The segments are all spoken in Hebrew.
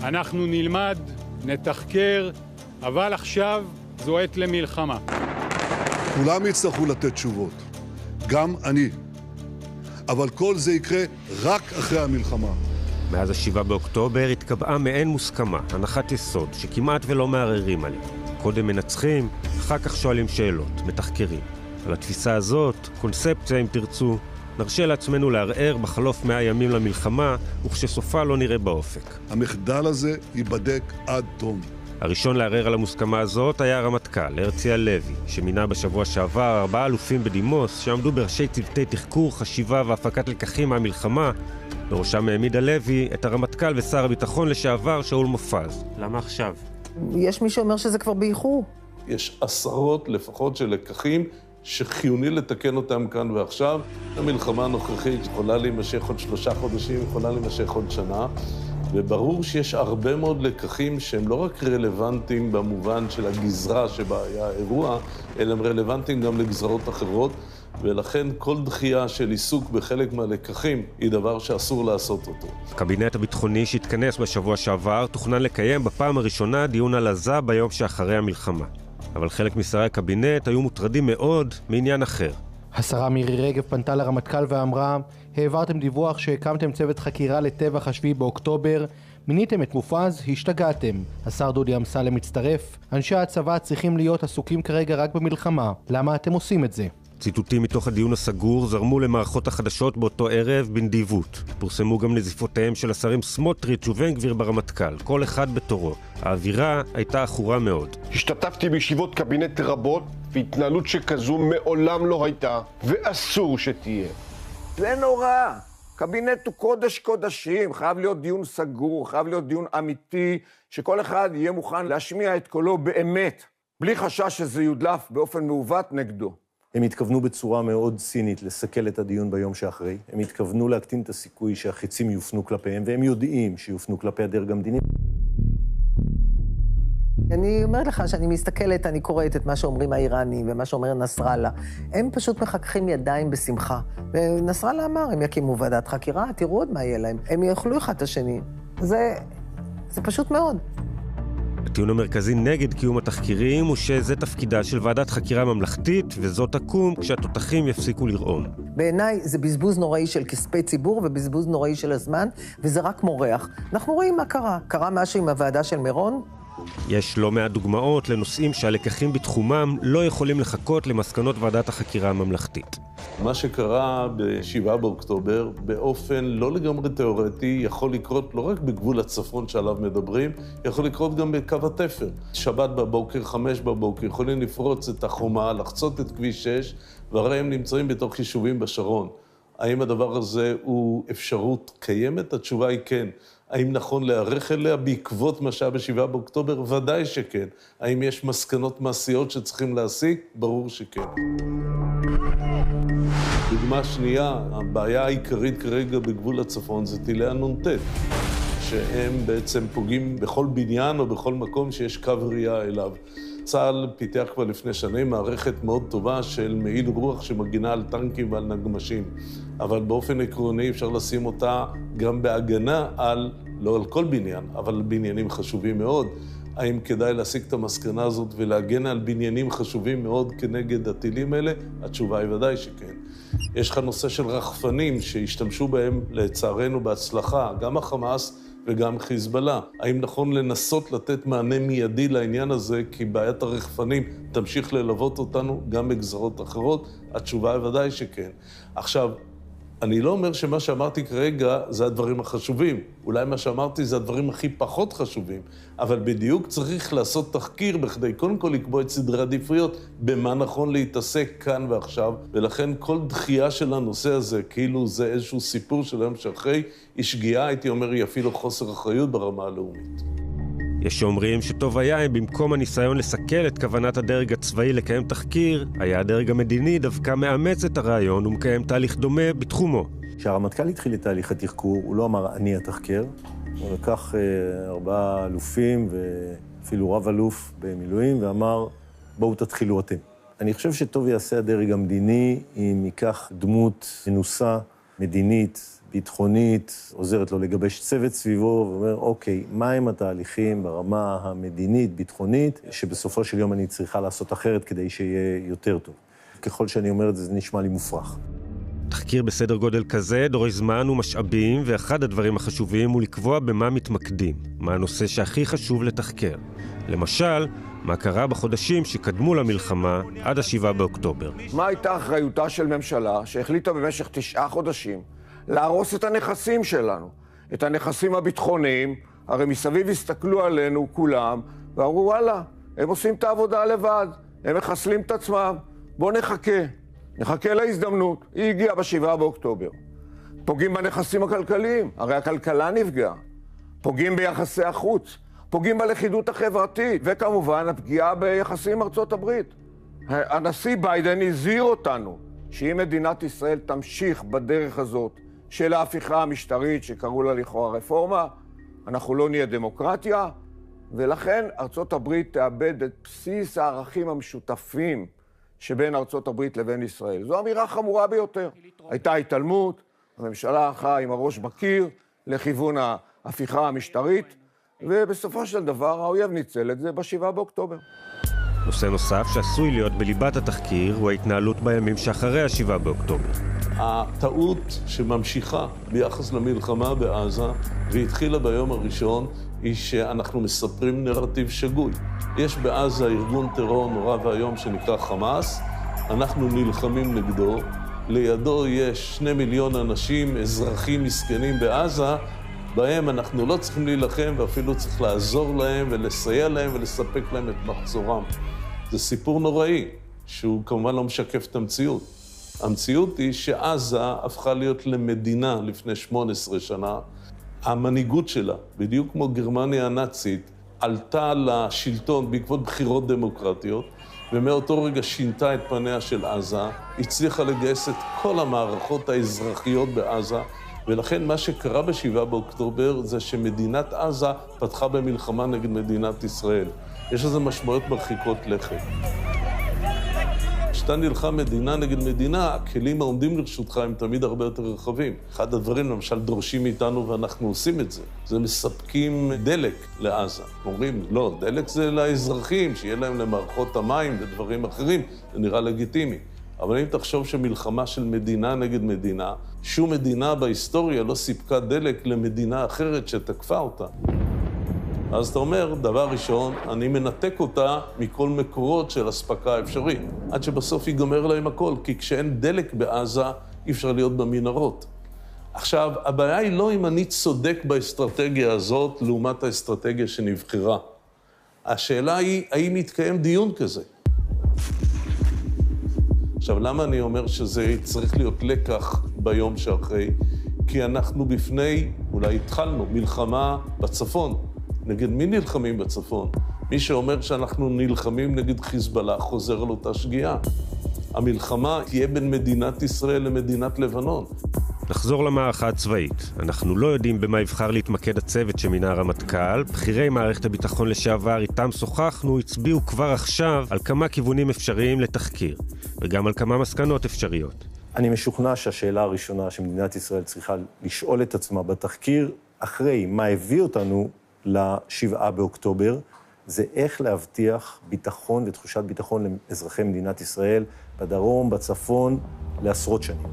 אנחנו נלמד, נתחקר, אבל עכשיו זו עת למלחמה. כולם יצטרכו לתת תשובות, גם אני. אבל כל זה יקרה רק אחרי המלחמה. מאז ה7 באוקטובר התקבעה מעין מוסכמה, הנחת יסוד, שכמעט ולא מערערים עליה. קודם מנצחים, אחר כך שואלים שאלות, מתחקרים. על התפיסה הזאת, קונספציה אם תרצו, נרשה לעצמנו לערער בחלוף 100 ימים למלחמה, וכשסופה לא נראה באופק. המחדל הזה ייבדק עד תום. הראשון לערער על המוסכמה הזאת היה הרמטכ"ל, הרצי הלוי, שמינה בשבוע שעבר 4 אלופים בדימוס שעמדו בראשי צוותי תחקור, חשיבה והפקת לקחים מהמלחמה. בראשם העמיד הלוי את הרמטכ"ל ושר הביטחון לשעבר שאול מופז. למה עכשיו? יש מי שאומר שזה כבר באיחור. יש עשרות לפחות של לקחים שחיוני לתקן אותם כאן ועכשיו. המלחמה הנוכחית יכולה להימשך עוד 3 חודשים, יכולה להימשך עוד שנה. וברור שיש הרבה מאוד לקחים שהם לא רק רלוונטיים במובן של הגזרה שבה היה האירוע, אלא הם רלוונטיים גם לגזרות אחרות, ולכן כל דחייה של עיסוק בחלק מהלקחים היא דבר שאסור לעשות אותו. הקבינט הביטחוני שהתכנס בשבוע שעבר תוכנן לקיים בפעם הראשונה דיון על עזה ביום שאחרי המלחמה. אבל חלק משרי הקבינט היו מוטרדים מאוד מעניין אחר. השרה מירי רגב פנתה לרמטכ"ל ואמרה, העברתם דיווח שהקמתם צוות חקירה לטבח ה7 באוקטובר, מיניתם את מופז, השתגעתם. השר דודי אמסלם מצטרף, אנשי הצבא צריכים להיות עסוקים כרגע רק במלחמה. למה אתם עושים את זה? ציטוטים מתוך הדיון הסגור זרמו למערכות החדשות באותו ערב בנדיבות. פורסמו גם נזיפותיהם של השרים סמוטריץ' ובן גביר ברמטכ"ל, כל אחד בתורו. האווירה הייתה עכורה מאוד. השתתפתי בישיבות קבינט רבות, והתנהלות שכזו מעולם לא הייתה, ואסור שתהיה. זה נורא. קבינט הוא קודש קודשים, חייב להיות דיון סגור, חייב להיות דיון אמיתי, שכל אחד יהיה מוכן להשמיע את קולו באמת, בלי חשש שזה יודלף באופן מעוות נגדו. הם התכוונו בצורה מאוד סינית לסכל את הדיון ביום שאחרי. הם התכוונו להקטין את הסיכוי שהחיצים יופנו כלפיהם, והם יודעים שיופנו כלפי הדרג המדיני. אני אומרת לך שאני מסתכלת, אני קוראת את מה שאומרים האיראנים ומה שאומר נסראללה. הם פשוט מחככים ידיים בשמחה. ונסראללה אמר, הם יקימו ועדת חקירה, תראו עוד מה יהיה להם. הם יאכלו אחד את השני. זה פשוט מאוד. הטיעון המרכזי נגד קיום התחקירים הוא שזה תפקידה של ועדת חקירה ממלכתית, וזאת תקום כשהתותחים יפסיקו לרעום. בעיניי זה בזבוז נוראי של כספי ציבור ובזבוז נוראי של הזמן, וזה רק מורח. אנחנו רואים מה קרה. קרה משהו עם הוועדה של מירון? יש לא מעט דוגמאות לנושאים שהלקחים בתחומם לא יכולים לחכות למסקנות ועדת החקירה הממלכתית. מה שקרה ב7 באוקטובר באופן לא לגמרי תיאורטי יכול לקרות לא רק בגבול הצפון שעליו מדברים, יכול לקרות גם בקו התפר. שבת בבוקר, 5 בבוקר, יכולים לפרוץ את החומה, לחצות את כביש 6, והרי הם נמצאים בתוך יישובים בשרון. האם הדבר הזה הוא אפשרות קיימת? התשובה היא כן. האם נכון להיערך אליה בעקבות מה שהיה ב7 באוקטובר? ודאי שכן. האם יש מסקנות מעשיות שצריכים להסיק? ברור שכן. דוגמה שנייה, הבעיה העיקרית כרגע בגבול הצפון זה טילי הנ"ט, שהם בעצם פוגעים בכל בניין או בכל מקום שיש קו ראייה אליו. צה"ל פיתח כבר לפני שנים מערכת מאוד טובה של מעיל רוח שמגינה על טנקים ועל נגמשים. אבל באופן עקרוני אפשר לשים אותה גם בהגנה על, לא על כל בניין, אבל על בניינים חשובים מאוד. האם כדאי להסיק את המסקנה הזאת ולהגן על בניינים חשובים מאוד כנגד הטילים האלה? התשובה היא ודאי שכן. יש לך נושא של רחפנים שהשתמשו בהם לצערנו בהצלחה, גם החמאס וגם חיזבאללה. האם נכון לנסות לתת מענה מיידי לעניין הזה, כי בעיית הרחפנים תמשיך ללוות אותנו גם בגזרות אחרות? התשובה היא ודאי שכן. עכשיו, אני לא אומר שמה שאמרתי כרגע זה הדברים החשובים. אולי מה שאמרתי זה הדברים הכי פחות חשובים, אבל בדיוק צריך לעשות תחקיר בכדי קודם כל לקבוע את סדרי עדיפויות במה נכון להתעסק כאן ועכשיו, ולכן כל דחייה של הנושא הזה, כאילו זה איזשהו סיפור של היום שאחרי, היא שגיאה, הייתי אומר, היא אפילו חוסר אחריות ברמה הלאומית. יש שאומרים שטוב היה אם במקום הניסיון לסכל את כוונת הדרג הצבאי לקיים תחקיר, היה הדרג המדיני דווקא מאמץ את הרעיון ומקיים תהליך דומה בתחומו. כשהרמטכ"ל התחיל את תהליך התחקור, הוא לא אמר אני התחקר, הוא לקח 4 אלופים ואפילו רב אלוף במילואים ואמר בואו תתחילו אתם. אני חושב שטוב יעשה הדרג המדיני אם ייקח דמות מנוסה, מדינית, ביטחונית, עוזרת לו לגבש צוות סביבו, ואומר, אוקיי, מהם התהליכים ברמה המדינית, ביטחונית, שבסופו של יום אני צריכה לעשות אחרת כדי שיהיה יותר טוב. ככל שאני אומר את זה, זה נשמע לי מופרך. תחקיר בסדר גודל כזה דורש זמן ומשאבים, ואחד הדברים החשובים הוא לקבוע במה מתמקדים, מה הנושא שהכי חשוב לתחקר. למשל, מה קרה בחודשים שקדמו למלחמה עד 7 באוקטובר. מה הייתה אחריותה של ממשלה שהחליטה במשך 9 חודשים להרוס את הנכסים שלנו, את הנכסים הביטחוניים? הרי מסביב הסתכלו עלינו כולם ואמרו, וואלה, הם עושים את העבודה לבד, הם מחסלים את עצמם, בוא נחכה להזדמנות. היא הגיעה ב7 באוקטובר. פוגעים בנכסים הכלכליים, הרי הכלכלה נפגעה. פוגעים ביחסי החוץ, פוגעים בלכידות החברתית, וכמובן הפגיעה ביחסים עם ארצות הברית. הנשיא ביידן הזהיר אותנו שאם מדינת ישראל תמשיך בדרך הזאת של ההפיכה המשטרית שקראו לה לכאורה רפורמה, אנחנו לא נהיה דמוקרטיה, ולכן ארצות הברית תאבד את בסיס הערכים המשותפים שבין ארצות הברית לבין ישראל. זו אמירה חמורה ביותר. הייתה התעלמות, הממשלה הלכה עם הראש בקיר לכיוון ההפיכה המשטרית, ובסופו של דבר האויב ניצל את זה ב7 באוקטובר. נושא נוסף שעשוי להיות בליבת התחקיר הוא ההתנהלות בימים שאחרי 7 באוקטובר. הטעות שממשיכה ביחס למלחמה בעזה, והתחילה ביום הראשון, היא שאנחנו מספרים נרטיב שגוי. יש בעזה ארגון טרור נורא והיום שנקרא חמאס, אנחנו נלחמים נגדו, לידו יש 2 מיליון אנשים, אזרחים מסכנים בעזה, בהם אנחנו לא צריכים להילחם ואפילו צריך לעזור להם ולסייע להם ולספק להם את מחסורם. זה סיפור נוראי, שהוא כמובן לא משקף את המציאות. המציאות היא שעזה הפכה להיות למדינה לפני 18 שנה. המנהיגות שלה, בדיוק כמו גרמניה הנאצית, עלתה לשלטון בעקבות בחירות דמוקרטיות, ומאותו רגע שינתה את פניה של עזה, הצליחה לגייס את כל המערכות האזרחיות בעזה, ולכן מה שקרה ב7 באוקטובר זה שמדינת עזה פתחה במלחמה נגד מדינת ישראל. יש לזה משמעויות מרחיקות לכת. כשאתה נלחם מדינה נגד מדינה, הכלים העומדים לרשותך הם תמיד הרבה יותר רחבים. אחד הדברים, למשל, דורשים מאיתנו ואנחנו עושים את זה. זה מספקים דלק לעזה. אומרים, לא, דלק זה לאזרחים, שיהיה להם למערכות המים ודברים אחרים, זה נראה לגיטימי. אבל אם תחשוב שמלחמה של מדינה נגד מדינה, שום מדינה בהיסטוריה לא סיפקה דלק למדינה אחרת שתקפה אותה. אז אתה אומר, דבר ראשון, אני מנתק אותה מכל מקורות של הספקה אפשרית, עד שבסוף ייגמר להם הכל, כי כשאין דלק בעזה, אי אפשר להיות במנהרות. עכשיו, הבעיה היא לא אם אני צודק באסטרטגיה הזאת, לעומת האסטרטגיה שנבחרה. השאלה היא, האם יתקיים דיון כזה? עכשיו, למה אני אומר שזה צריך להיות לקח ביום שאחרי? כי אנחנו בפני, אולי התחלנו, מלחמה בצפון. נגד מי נלחמים בצפון? מי שאומר שאנחנו נלחמים נגד חיזבאללה חוזר על אותה שגיאה. המלחמה תהיה בין מדינת ישראל למדינת לבנון. נחזור למערכה הצבאית. אנחנו לא יודעים במה יבחר להתמקד הצוות שמינה הרמטכ"ל. בכירי מערכת הביטחון לשעבר איתם שוחחנו, הצביעו כבר עכשיו על כמה כיוונים אפשריים לתחקיר, וגם על כמה מסקנות אפשריות. אני משוכנע שהשאלה הראשונה שמדינת ישראל צריכה לשאול את עצמה בתחקיר, אחרי מה הביא אותנו ל7 באוקטובר, זה איך להבטיח ביטחון ותחושת ביטחון לאזרחי מדינת ישראל בדרום, בצפון, לעשרות שנים.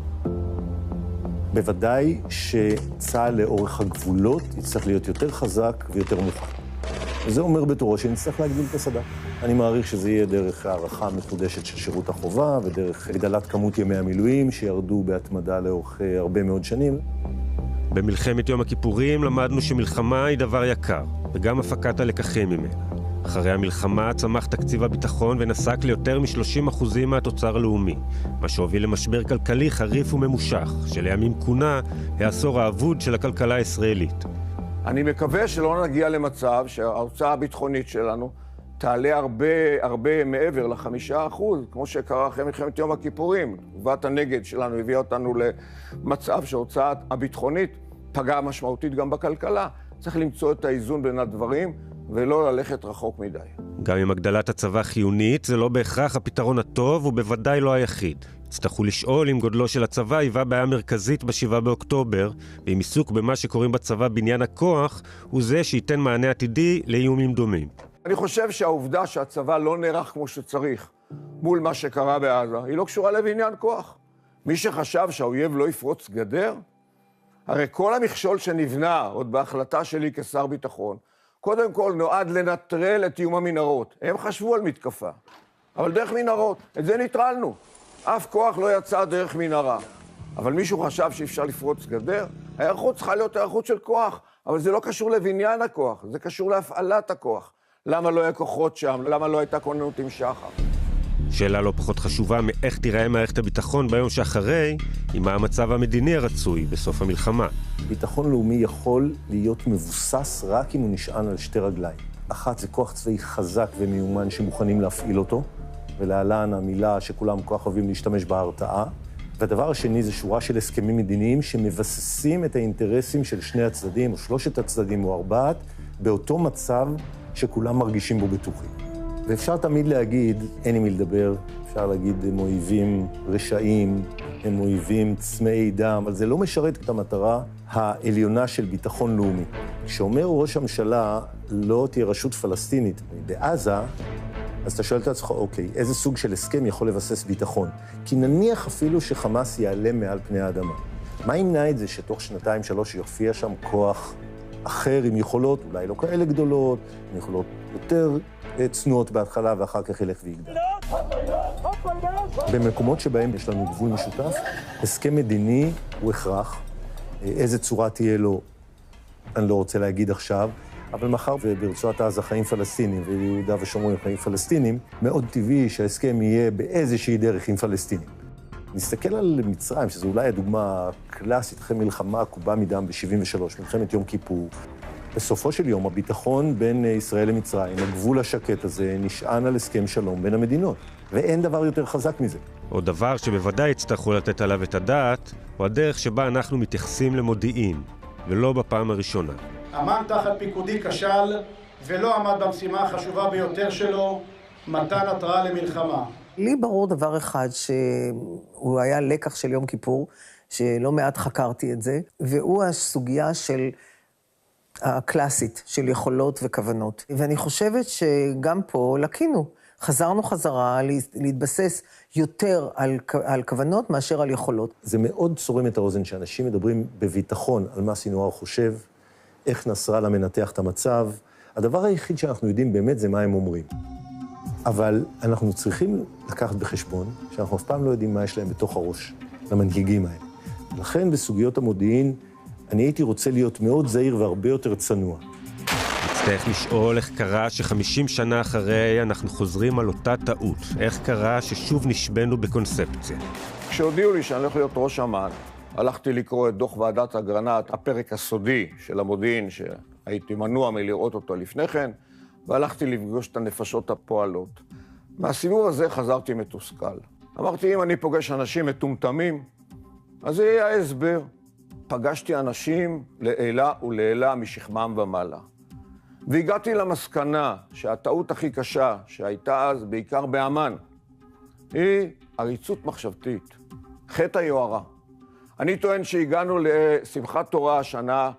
בוודאי שצה"ל לאורך הגבולות יצטרך להיות יותר חזק ויותר מוכן. וזה אומר בתורו שנצטרך להגדיל את הסד"כ. אני מעריך שזה יהיה דרך הערכה מחודשת של שירות החובה ודרך הגדלת כמות ימי המילואים שירדו בהתמדה לאורך הרבה מאוד שנים. במלחמת יום הכיפורים למדנו שמלחמה היא דבר יקר, וגם הפקת הלקחים ממנה. אחרי המלחמה צמח תקציב הביטחון ונסק ליותר מ-30% מהתוצר הלאומי, מה שהוביל למשבר כלכלי חריף וממושך, שלימים כונה העשור האבוד של הכלכלה הישראלית. אני מקווה שלא נגיע למצב שההוצאה הביטחונית שלנו תעלה הרבה מעבר ל5%, כמו שקרה אחרי מלחמת יום הכיפורים. תגובת הנגד שלנו הביאה אותנו למצב שההוצאה הביטחונית פגעה משמעותית גם בכלכלה. צריך למצוא את האיזון בין הדברים ולא ללכת רחוק מדי. גם אם הגדלת הצבא חיונית, זה לא בהכרח הפתרון הטוב ובוודאי לא היחיד. יצטרכו לשאול אם גודלו של הצבא היווה בעיה מרכזית ב7 באוקטובר, ואם עיסוק במה שקוראים בצבא בניין הכוח, הוא זה שייתן מענה עתידי לאיומים דומים. אני חושב שהעובדה שהצבא לא נערך כמו שצריך מול מה שקרה בעזה, היא לא קשורה לבניין כוח. מי שחשב שהאויב לא יפרוץ גדר, הרי כל המכשול שנבנה עוד בהחלטה שלי כשר ביטחון, קודם כל נועד לנטרל את איום המנהרות. הם חשבו על מתקפה, אבל דרך מנהרות, את זה נטרלנו. אף כוח לא יצא דרך מנהרה. אבל מישהו חשב שאפשר לפרוץ גדר? ההיערכות צריכה להיות היערכות של כוח, אבל זה לא קשור לבניין הכוח, זה קשור להפעלת הכוח. למה לא היה כוחות שם? למה לא הייתה כוננות עם שחר? שאלה לא פחות חשובה מאיך תיראה מערכת הביטחון ביום שאחרי, עם המצב המדיני הרצוי בסוף המלחמה. ביטחון לאומי יכול להיות מבוסס רק אם הוא נשען על שתי רגליים. אחת זה כוח צבאי חזק ומיומן שמוכנים להפעיל אותו, ולהלן המילה שכולם כוח אוהבים להשתמש בהרתעה. והדבר השני זה שורה של הסכמים מדיניים שמבססים את האינטרסים של שני הצדדים, או שלושת הצדדים או ארבעת, באותו מצב שכולם מרגישים בו בטוחים. ואפשר תמיד להגיד, אין עם מי לדבר, אפשר להגיד הם אויבים רשעים, הם אויבים צמאי דם, אבל זה לא משרת את המטרה העליונה של ביטחון לאומי. כשאומר ראש הממשלה לא תהיה רשות פלסטינית בעזה, אז אתה שואל את עצמך, אוקיי, איזה סוג של הסכם יכול לבסס ביטחון? כי נניח אפילו שחמאס יעלה מעל פני האדמה. מה ימנע את זה שתוך 2-3 יופיע שם כוח אחר עם יכולות, אולי לא כאלה גדולות, עם יכולות יותר צנועות בהתחלה ואחר כך ילך ויגדל. במקומות שבהם יש לנו גבול משותף, הסכם מדיני הוא הכרח. איזה צורה תהיה לו, אני לא רוצה להגיד עכשיו, אבל מחר וברצועת עזה חיים פלסטינים ויהודה ושומרון חיים פלסטינים, מאוד טבעי שההסכם יהיה באיזושהי דרך עם פלסטינים. נסתכל על מצרים, שזו אולי הדוגמה הקלאסית, אחרי מלחמה עקובה מדם ב-73, מלחמת יום כיפור. בסופו של יום, הביטחון בין ישראל למצרים, הגבול השקט הזה, נשען על הסכם שלום בין המדינות. ואין דבר יותר חזק מזה. עוד דבר שבוודאי יצטרכו לתת עליו את הדעת, הוא הדרך שבה אנחנו מתייחסים למודיעין, ולא בפעם הראשונה. אמן תחת פיקודי כשל, ולא עמד במשימה החשובה ביותר שלו, מתן התראה למלחמה. לי ברור דבר אחד, שהוא היה לקח של יום כיפור, שלא מעט חקרתי את זה, והוא הסוגיה של הקלאסית, של יכולות וכוונות. ואני חושבת שגם פה לקינו, חזרנו חזרה להתבסס יותר על כוונות מאשר על יכולות. זה מאוד צורם את האוזן שאנשים מדברים בביטחון על מה סינואר חושב, איך נסראללה מנתח את המצב. הדבר היחיד שאנחנו יודעים באמת זה מה הם אומרים. אבל אנחנו צריכים לקחת בחשבון שאנחנו אף פעם לא יודעים מה יש להם בתוך הראש, למנהיגים האלה. לכן בסוגיות המודיעין, אני הייתי רוצה להיות מאוד זהיר והרבה יותר צנוע. נצטרך לשאול איך קרה ש50 שנה אחרי אנחנו חוזרים על אותה טעות. איך קרה ששוב נשבנו בקונספציה. כשהודיעו לי שאני הולך להיות ראש אמ"ן, הלכתי לקרוא את דוח ועדת אגרנט, הפרק הסודי של המודיעין, שהייתי מנוע מלראות אותו לפני כן, והלכתי לפגוש את הנפשות הפועלות. מהסיבוב הזה חזרתי מתוסכל. אמרתי, אם אני פוגש אנשים מטומטמים, אז זה יהיה ההסבר. פגשתי אנשים לעילה ולעילה משכמם ומעלה. והגעתי למסקנה שהטעות הכי קשה שהייתה אז, בעיקר באמ"ן, היא עריצות מחשבתית, חטא היוהרה. אני טוען שהגענו לשמחת תורה השנה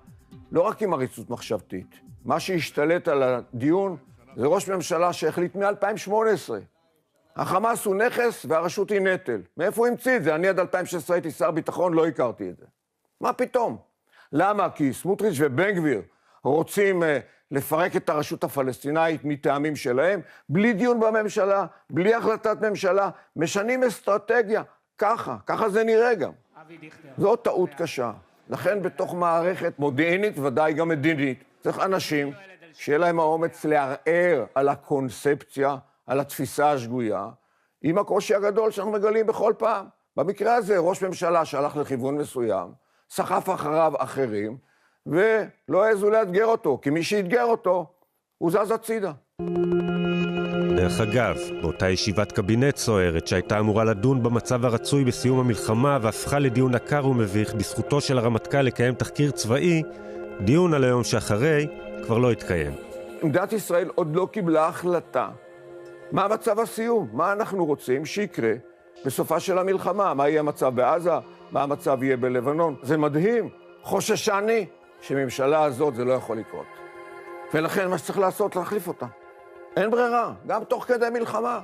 לא רק עם עריצות מחשבתית. מה שהשתלט על הדיון זה ראש ממשלה שהחליט מ-2018. החמאס הוא נכס והרשות היא נטל. מאיפה הוא המציא את זה? אני עד 2016 הייתי שר ביטחון, לא הכרתי את זה. מה פתאום? למה? כי סמוטריץ' ובן גביר רוצים לפרק את הרשות הפלסטינאית מטעמים שלהם, בלי דיון בממשלה, בלי החלטת ממשלה, משנים אסטרטגיה. ככה זה נראה גם. זו טעות קשה. לכן בתוך מערכת מודיעינית, ודאי גם מדינית, צריך אנשים שיהיה להם האומץ לערער על הקונספציה, על התפיסה השגויה, עם הקושי הגדול שאנחנו מגלים בכל פעם. במקרה הזה ראש ממשלה שהלך לכיוון מסוים, סחף אחריו אחרים, ולא העזו לאתגר אותו, כי מי שיתגר אותו, הוא זז הצידה. דרך אגב, באותה ישיבת קבינט סוערת שהייתה אמורה לדון במצב הרצוי בסיום המלחמה והפכה לדיון עקר ומביך בזכותו של הרמטכ"ל לקיים תחקיר צבאי, דיון על היום שאחרי כבר לא התקיים. מדינת ישראל עוד לא קיבלה החלטה. מה מצב הסיום? מה אנחנו רוצים שיקרה בסופה של המלחמה, מה יהיה המצב בעזה, מה המצב יהיה בלבנון. זה מדהים, חוששני, שממשלה הזאת זה לא יכול לקרות. ולכן מה שצריך לעשות, להחליף אותה. אין ברירה, גם תוך כדי מלחמה.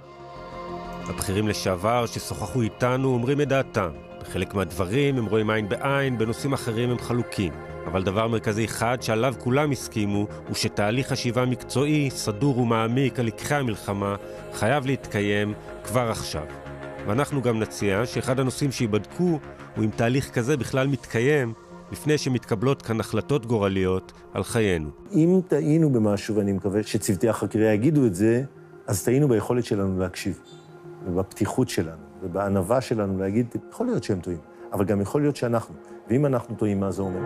הבכירים לשעבר ששוחחו איתנו אומרים את דעתם. בחלק מהדברים הם רואים עין בעין, בנושאים אחרים הם חלוקים. אבל דבר מרכזי אחד שעליו כולם הסכימו, הוא שתהליך חשיבה מקצועי, סדור ומעמיק על לקחי המלחמה, חייב להתקיים כבר עכשיו. ואנחנו גם נציע שאחד הנושאים שיבדקו הוא אם תהליך כזה בכלל מתקיים, לפני שמתקבלות כאן החלטות גורליות על חיינו. אם טעינו במשהו, ואני מקווה שצוותי החקירה יגידו את זה, אז טעינו ביכולת שלנו להקשיב, ובפתיחות שלנו, ובענווה שלנו להגיד, יכול להיות שהם טועים, אבל גם יכול להיות שאנחנו. ואם אנחנו טועים, מה זה אומר?